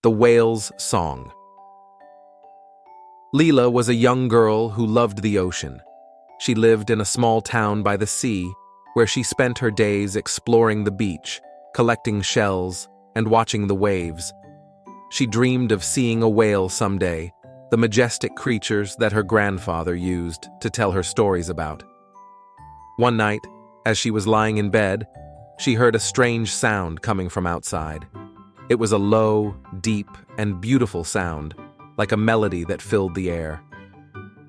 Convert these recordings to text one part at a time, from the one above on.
The Whale's Song. Leela was a young girl who loved the ocean. She lived in a small town by the sea, where she spent her days exploring the beach, collecting shells, and watching the waves. She dreamed of seeing a whale someday, the majestic creatures that her grandfather used to tell her stories about. One night, as she was lying in bed, she heard a strange sound coming from outside. It was a low, deep, and beautiful sound, like a melody that filled the air.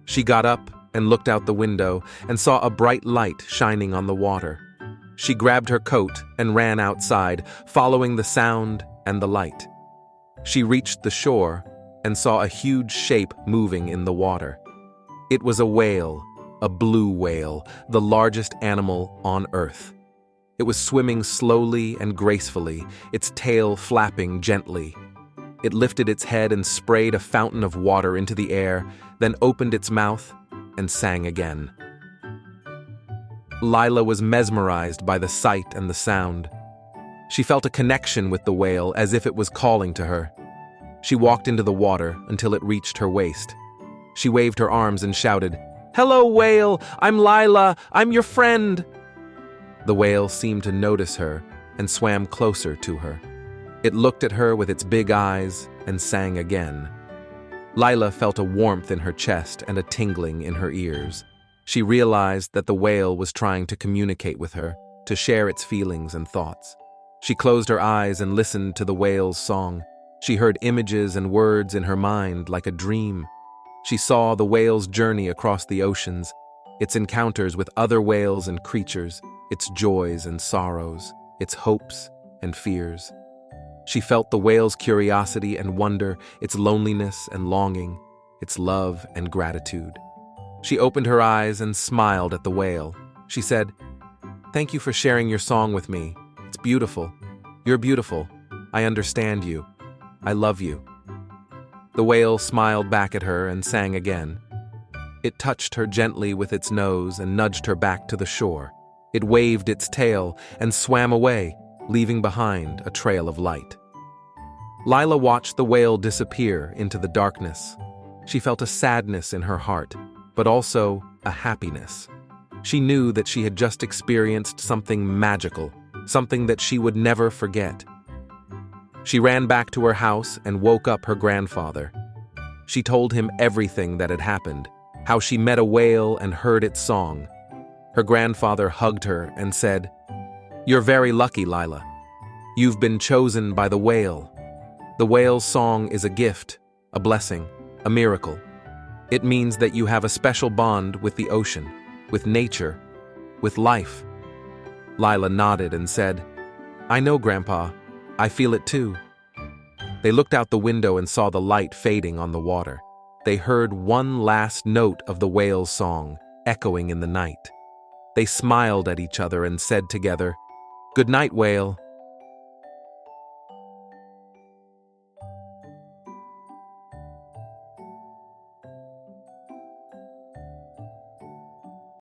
She got up and looked out the window and saw a bright light shining on the water. She grabbed her coat and ran outside, following the sound and the light. She reached the shore and saw a huge shape moving in the water. It was a whale, a blue whale, the largest animal on Earth. It was swimming slowly and gracefully, its tail flapping gently. It lifted its head and sprayed a fountain of water into the air, then opened its mouth and sang again. Leela was mesmerized by the sight and the sound. She felt a connection with the whale as if it was calling to her. She walked into the water until it reached her waist. She waved her arms and shouted, "Hello, whale! I'm Leela! I'm your friend!" The whale seemed to notice her and swam closer to her. It looked at her with its big eyes and sang again. Leela felt a warmth in her chest and a tingling in her ears. She realized that the whale was trying to communicate with her, to share its feelings and thoughts. She closed her eyes and listened to the whale's song. She heard images and words in her mind like a dream. She saw the whale's journey across the oceans, its encounters with other whales and creatures, its joys and sorrows, its hopes and fears. She felt the whale's curiosity and wonder, its loneliness and longing, its love and gratitude. She opened her eyes and smiled at the whale. She said, "Thank you for sharing your song with me. It's beautiful. You're beautiful. I understand you. I love you." The whale smiled back at her and sang again. It touched her gently with its nose and nudged her back to the shore. It waved its tail and swam away, leaving behind a trail of light. Leela watched the whale disappear into the darkness. She felt a sadness in her heart, but also a happiness. She knew that she had just experienced something magical, something that she would never forget. She ran back to her house and woke up her grandfather. She told him everything that had happened, how she met a whale and heard its song. Her grandfather hugged her and said, "You're very lucky, Leela. You've been chosen by the whale. The whale's song is a gift, a blessing, a miracle. It means that you have a special bond with the ocean, with nature, with life." Leela nodded and said, "I know, Grandpa. I feel it too." They looked out the window and saw the light fading on the water. They heard one last note of the whale's song, echoing in the night. They smiled at each other and said together, "Good night, whale.